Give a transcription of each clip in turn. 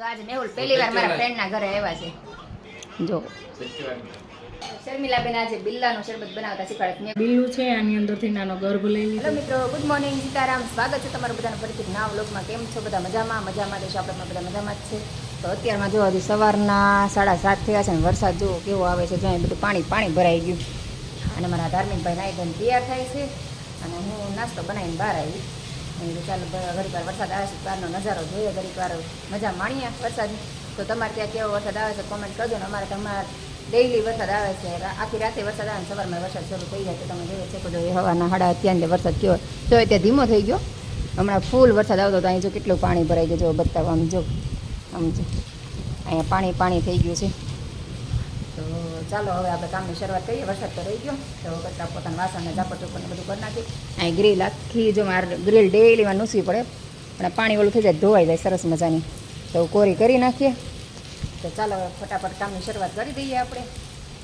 જો આજે મેહુલ પહેલી વાર મારા ફ્રેન્ડના ઘરે આવ્યા છે. જો શર્મિલાબેન આજે બિલ્લાનું શરબત બનાવતા શીખવાડે. બિલ્લું છે આની અંદરથી નાનો ગર્ભ લઈ લીધો. હેલો મિત્રો, ગુડ મોર્નિંગ, સીતારામ. સ્વાગત છે તમારું બધાનું ફરીથી નવા વ્લોગમાં. કેમ છો બધા? મજામાં દેશો આપણે બધા મજામાં જ છે. તો અત્યારમાં જો હજી સવારના 7:30 થયા છે ને વરસાદ જો કેવો આવે છે. જો અહીં બધું પાણી ભરાઈ ગયું. અને મારા ધાર્મિકભાઈ નાઈ ધોઈને તૈયાર થાય છે અને હું નાસ્તો બનાવીને બહાર આવી. ચાલો ઘડીક વાર વરસાદ આવે છે, બહારનો નજારો જોઈએ, ઘડીક વાર મજા માણીએ વરસાદની. તો તમારે ત્યાં કેવો વરસાદ આવે છે કોમેન્ટ કરજો ને. અમારે તમારે ડેઈલી વરસાદ આવે છે, આખી રાતે વરસાદ આવે ને સવારમાં વરસાદ શરૂ થઈ જાય. તો તમે જોઈ શકો છો હવાના 8:30 વરસાદ કેવો તો ત્યાં ધીમો થઈ ગયો. હમણાં ફૂલ વરસાદ આવતો હતો. અહીં જો કેટલું પાણી ભરાઈ ગયું. જો બતાવવા આમ જો અહીંયા પાણી થઈ ગયું છે. તો ચાલો હવે આપણે કામની શરૂઆત કરીએ. વરસાદ તો રહી ગયો તો કચરા પોતાના વાસણને ઝાપડ ચોપડને બધું કરી નાખીએ. અહીં ગ્રીલ આખી જો મારે ગ્રીલ ડેઈલીમાં નૂસવી પડે પણ પાણી ઓલું થઈ જાય, ધોવાઈ જાય સરસ મજાની. તો કોરી કરી નાખીએ. તો ચાલો ફટાફટ કામની શરૂઆત કરી દઈએ આપણે.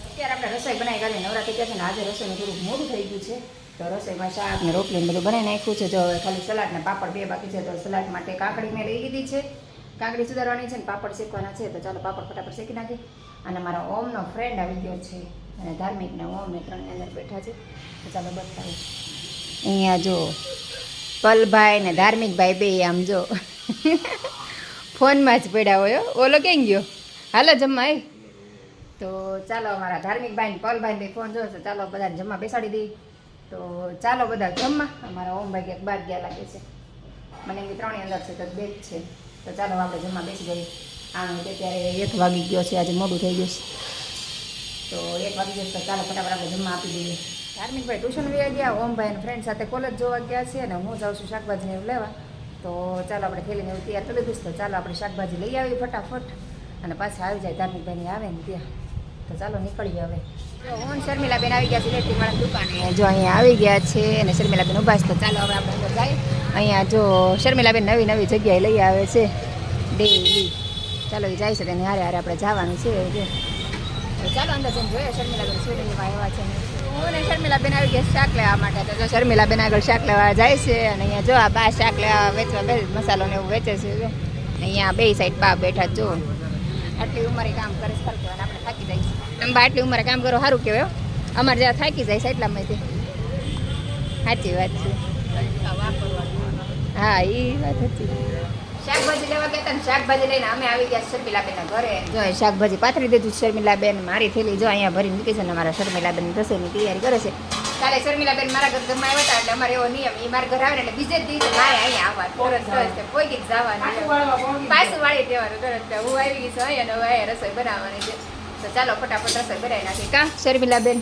અત્યારે આપણે રસોઈ બનાવી કાઢી નવરાત્રી ગયા છે ને આજે રસોઈનું થોડુંક મોડું થઈ ગયું છે. તો રસોઈમાં શાક ને રોટલી ને બધું બનાવી નાખ્યું છે. જો હવે ખાલી સલાડ ને પાપડ 2 બાકી છે. તો સલાડ માટે કાકડી મેં લઈ લીધી છે. કાકડી સુધારવાની છે ને પાપડ શેકવાના છે. તો ચાલો પાપડ ફટાફટ શેકી નાખીએ. અને મારા ઓમનો ફ્રેન્ડ આવી ગયો છે અને ધાર્મિકના ઓમ ને 3 અંદર બેઠા છે. તો ચાલો બતાવું. અહીંયા જો પલભાઈ ને ધાર્મિકભાઈ બે આમ જો ફોનમાં જ પડ્યા હોય. ઓલો કેમ ગયો? હાલો જમવા. તો ચાલો અમારા ધાર્મિકભાઈ ને પલભાઈ બે ફોન જોયો છે. ચાલો બધાને જમવા બેસાડી દઈએ. તો ચાલો બધા જમવા. અમારા ઓમભાઈ ક્યાંક બહાર ગયા લાગે છે. મને એમની 3 અંદર છે તો 2 જ છે. તો ચાલો આપણે જમવા બેસી જઈએ. આનું અત્યારે 1 વાગી ગયો છે. આજે મોડું થઈ ગયું છે. તો 1 વાગી જશે. તો ચાલો ફટાફટ આપણે જમવા આપી દઈએ. ધાર્મિકભાઈ ટ્યુશન વહી ગયા. ઓમભાઈ ફ્રેન્ડ સાથે કોલેજ જોવા ગયા છે અને હું જાઉં છું શાકભાજીને એવું લેવા. તો ચાલો આપણે થેલીને એવું તૈયાર કરી દીધું. તો ચાલો આપણે શાકભાજી લઈ આવી ફટાફટ અને પાછા આવી જાય ધાર્મિકભાઈની આવે ને ત્યાં. તો ચાલો નીકળીએ હવે. જો હું શર્મિલાબેન આવી ગયા છે ઇલેક્ટ્રિકવાળાની દુકાને. જો અહીંયા આવી ગયા છે અને શર્મિલાબેન ઊભા છે. તો ચાલો હવે આપણે અંદર જઈએ. અહીંયા જો શર્મિલાબેન નવી જગ્યાએ લઈ આવે છે ડેઈલી. ચાલો એ જાય છે તેને હારે આપણે જવાનું છે. જો ચાલો અંદર જઈને જોઈએ શર્મિલાબેન સુરેલીમાં આવ્યા છે. હું ને શર્મિલાબેન આવી ગયા શાક લેવા માટે. તો જો શર્મિલાબેન આગળ શાક લેવા જાય છે અને અહીંયા જો આ બા શાક લેવા વેચવા મસાલો ને એવું વેચે છે. જો અહીંયા 2 સાઈડ બા બેઠા જો. આટલી ઉંમરે કામ કરે છે સારું કહેવાય. આપણે થાકી જાય છે. તમે બા આટલી ઉંમરે કામ કરો સારું કહેવાય. અમારે જ્યાં થાકી જાય છે એટલામાંથી. સાચી વાત છે. હા એ વાત હતી. શાકભાજી લેવા ગયા હતા ને શાકભાજી લઈને અમે આવી ગયા શર્મિલાબેનના ઘરે. જો શાકભાજી પાથરી દીધું શર્મિલાબેન. મારી થેલી જો અહીંયા ભરીને મૂકી છે ને મારા શર્મિલાબેન રસોઈની તૈયારી કરે છે. કાલે શર્મિલાબેન મારા ઘરમાં આવ્યા હતા એટલે અમારે એવો નિયમ એ મારા ઘર આવે ને એટલે બીજે જ દિવસે મારે અહીંયા આવવાનું તરત કોઈ ગીત જવાનું પાછું વાળી દેવાનું તરત. હું આવી ગઈ છું અહીંયા અને હવે અહીંયા રસોઈ બનાવવાની છે. તો ચાલો ફટાફટ રસોઈ બનાવી નાખીએ. કા શર્મિલાબેન?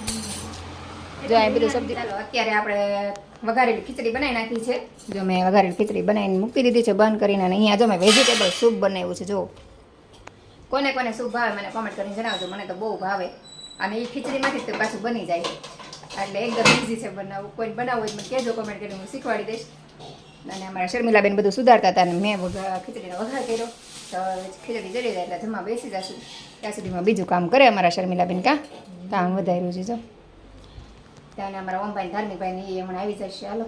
જો અહીં બધું સબ્જી. ચાલો અત્યારે આપણે વઘારેલી ખીચડી બનાવી નાખી છે. જો મેં વઘારેલી ખીચડી બનાવીને મૂકી દીધી છે બંધ કરીને. અને અહીંયા જો મેં વેજીટેબલ સૂપ બનાવ્યું છે. જો કોને કોને સૂપ ભાવે મને કોમેન્ટ કરીને જણાવજો. મને તો બહુ ભાવે અને એ ખીચડીમાંથી તો પાછું બની જાય એટલે એકદમ ઇઝી છે બનાવવું. કોઈને બનાવવું હોય મને કહેજો કોમેન્ટ કરીને, હું શીખવાડી દઈશ. અને અમારા શર્મિલાબેન બધું સુધારતા હતા અને મેં ખીચડીનો વઘાર કર્યો. તો ખીચડી જડી જાય એટલે જમવા બેસી જશું. ત્યાં સુધીમાં બીજું કામ કરે અમારા શર્મિલાબેન. કામ વધાર્યું છે જો. ત્યાં અમારા ઓમભાઈ ધાર્મિકભાઈ ને એ હમણાં આવી જશે. હાલો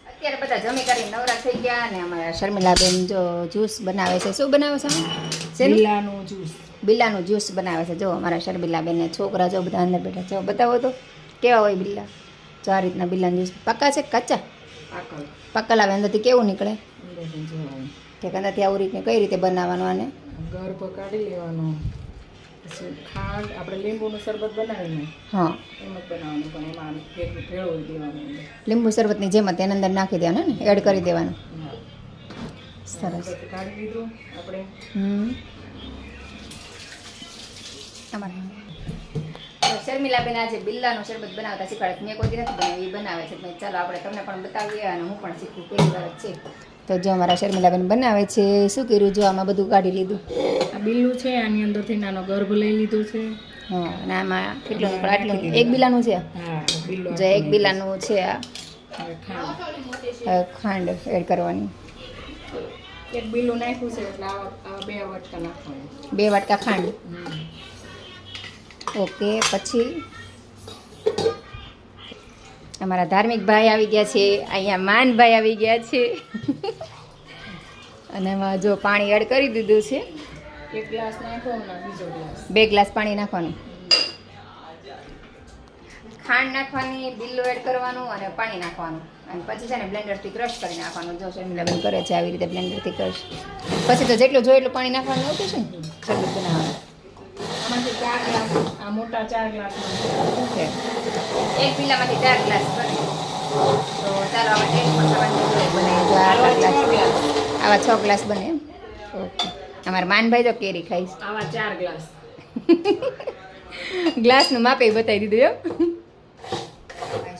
અત્યારે બધા જમી કરીને નવરા થઈ ગયા અને અમારા શર્મિલાબેન જો જ્યુસ બનાવે છે. શું બનાવે છે? બિલ્લાનું જ્યુસ બનાવે છે. જો અમારા શર્મિલાબેન છોકરા જો બધા અંદર બેઠા. જો બતાવો તો કેવા હોય બિલ્લા. જો આ રીતના બિલ્લાનું જ્યુસ. પાકા છે કાચા? પાકા લાવે. અંદરથી કેવું નીકળે? ઠીક. અંદરથી આવું રીતને કઈ રીતે બનાવવાનું? આને ગર્ભ કાઢી લેવાનો. ખાંડ આપણે લીંબુનું શરબત બનાવીને હા એમ જ બનાવવાનું પણ એમાં ભેળવી દેવાનું. લીંબુ શરબતની જેમ તેની અંદર નાખી દેવાનું ને એડ કરી દેવાનું. સરસ. કાઢી લીધું આપણે. શર્મિલાબેન આજે બિલ્લાનું શરબત બનાવતા શીખવાડે. મેં કોઈ નથી બનાવ્યું, એ બનાવે છે. ચાલો આપણે તમને પણ બતાવીએ અને હું પણ શીખું. પહેલી વાર જ છે. તો જો અમારા શર્મિલાબેન બનાવે છે. શું કર્યું? જો આમાં બધું કાઢી લીધું. આ બિલ્લું છે આની અંદરથી નાનો ગર્ભ લઈ લીધો છે. હા અને આમાં કેટલું નીકળે? આટલું. એક બિલ્લાનું છે. હા બિલ્લું. જો એક બિલ્લાનું છે. આ ખાંડ એડ કરવાની. એક બિલ્લું નાખ્યું છે એટલે આવા 2 વાટકા નાખવાના. 2 વાટકા ખાંડ. ઓકે. પછી અમારા ધાર્મિકભાઈ આવી ગયા છે. અહીંયા માનભાઈ આવી ગયા છે. અને એમાં જો પાણી એડ કરી દીધું છે. એક ગ્લાસ નાખો ને બીજો ગ્લાસ. 2 ગ્લાસ પાણી નાખવાનું, ખાંડ નાખવાની, બિલ્લો એડ કરવાનું અને પાણી નાખવાનું અને પછી છે ને બ્લેન્ડરથી ક્રશ કરી નાખવાનું. જો શર્મિલાબેન કરે છે આવી રીતે બ્લેન્ડરથી ક્રશ. પછી તો જેટલું જોઈએ એટલું પાણી નાખવાનું આવતું છે ને શરબત બનાવવાનું. આમાંથી 4 ગ્લાસ, આ મોટા 4 ગ્લાસ છે એક પીલામાંથી 4 ગ્લાસ બને. તો ચાલો આપણે ટેસ્ટ પણ ખાવાનું બને. જો આટલા ગ્લાસ, આવા 6 ગ્લાસ બને એમ. ઓકે, અમારા માનભાઈ તો કેરી ખાઈશ. આવા 4 ગ્લાસ. ગ્લાસનું માપે બતાવી દીધું એમ.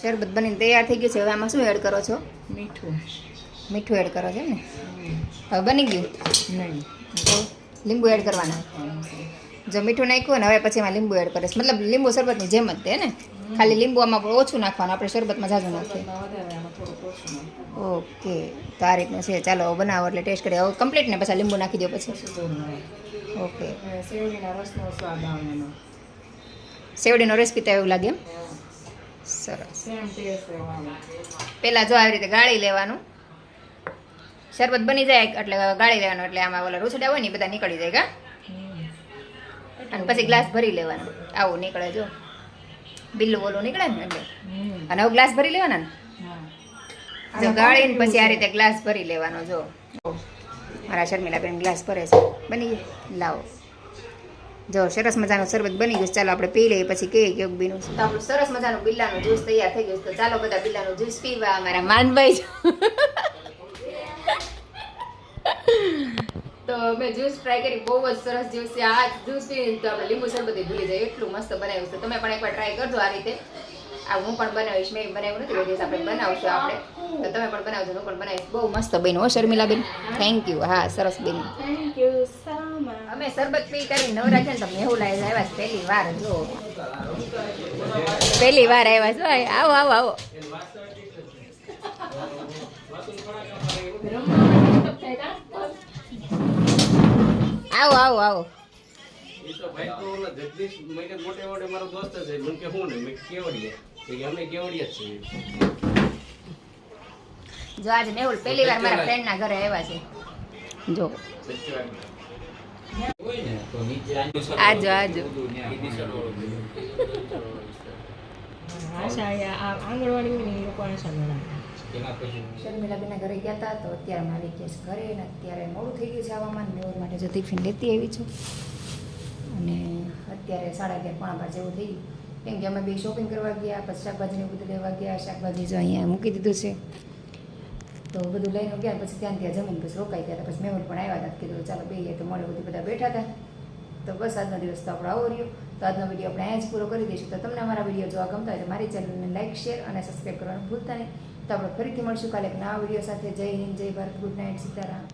શરબત બનીને તૈયાર થઈ ગયું છે. હવે આમાં શું એડ કરો છો? મીઠું. મીઠું એડ કરો છો ને. હવે બની ગયું નહીં તો લીંબુ એડ કરવાના. જો મીઠું નાખ્યું ને હવે પછી એમાં લીંબુ એડ કરીશ. મતલબ લીંબુ શરબતની જેમ જ તે ને, ખાલી લીંબુ આમાં ઓછું નાખવાનું, આપણે શરબતમાં ઝાઝું નાખીએ. વધારે આમાં થોડું ઓછું નાખો. ઓકે, તો આ રીતનું છે. ચાલો હવે બનાવો એટલે ટેસ્ટ કરીએ. હવે કમ્પ્લીટ ને પછી લીંબુ નાખી દો પછી. ઓકે, શેરડીના રસનો સ્વાદ આવે એનો. સેવડીનો રસ પીતા એવું લાગે એમ. સરસ. સેમ ટેસ્ટ આવે. પહેલાં જો આવી રીતે ગાળી લેવાનું. શરબત બની જાય એટલે ગાળી લેવાનું, એટલે આમાં ઓલા રૂછડા હોય ને એ બધા નીકળી જાય કા. અને પછી ગ્લાસ ભરી લેવાનો. આવું નીકળે જો, બિલ્લું ઓલું નીકળે ને એટલે. અને હવે ગ્લાસ ભરી લેવાના ને. જો ગાળીને પછી આ રીતે ગ્લાસ ભરી લેવાનો. જો મારા શર્મિલાબેન ગ્લાસ ભરે છે. બની ગયું, લાવો. જો સરસ મજાનું શરબત બની ગયું. ચાલો આપણે પી લઈએ પછી કહીએ કેવું બીનું છે. તો આપણું સરસ મજાનું બિલ્લાનું જ્યુસ તૈયાર થઈ ગયું. તો ચાલો બધા બિલ્લાનું જ્યુસ પીવા. અમારા માનભાઈ તો મેં જ્યુસ ટ્રાય કરી, બહુ જ સરસ જ્યુસ છે. આ જ્યુસ પીને તો આપણે લીંબુ શરબત ભૂલી જાય એટલું મસ્ત બનાવ્યું છે. તમે પણ એકવાર ટ્રાય કરજો આ રીતે. આ હું પણ બનાવીશ, મેં બનાવ્યું નથી, કોઈ દિવસ આપણે બનાવશું આપણે. તો તમે પણ બનાવજો, હું પણ બનાવીશ. બહુ મસ્ત બન્યું હો શર્મિલાબેન, થેન્ક યુ. હા, સરસ બન્યું. Thank you so much. અમે શરબત પી કરી નવરા છે ને, તમને એવું લાગે આવ્યા છે પહેલી વાર. જો પહેલી વાર આવ્યા છો. આવો આવો આવો. આવો આવો આવો. એ તો ભાઈ તો ઓલા જગદીશ મહિને મોટે મોટે મારો દોસ્ત છે. મને કે હું ને મેં કેવડીએ કે અમે કેવડીએ જ છીએ. જો આજે મેહુલ પહેલી વાર મારા ફ્રેન્ડના ઘરે આવ્યા છે. જો આજો આજો. આશા આ આંગણવાડી હોય ને એ લોકો આશા બનાવે. શર્મિલાબેનના ઘરે ગયા હતા તો અત્યારે મારી કેસ ઘરે ને અત્યારે મોડું થઈ ગયું છે આવવામાં. મેહુલ માટે જો ટિફિન લેતી આવી છું અને અત્યારે 11:30 જેવું થઈ ગયું. કેમ કે અમે બે શોપિંગ કરવા ગયા, પછી શાકભાજીને બધું લેવા ગયા. શાકભાજી જો અહીંયા મૂકી દીધું છે તો બધું લઈને ગયા. પછી ત્યાં જમીન પછી રોકાઈ ગયા હતા. પછી મેહુલ પણ આવ્યા હતા, કીધું ચાલો બેહીએ. તો મળે બધી બધા બેઠા હતા. તો બસ આજનો દિવસ તો આપણો આવો રહ્યો. તો આજનો વિડીયો આપણે અહીંયા જ પૂરો કરી દઈશું. તો તમને અમારા વિડીયો જોવા ગમતા હોય તો મારી ચેનલને લાઈક, શેર અને સબસ્ક્રાઈબ કરવાનું ભૂલતા નહીં. તો આપણે ફરીથી મળશું કાલે એક નવા વિડીયો સાથે. જય હિન્દ, જય ભારત, ગુડ નાઇટ, સીતારામ.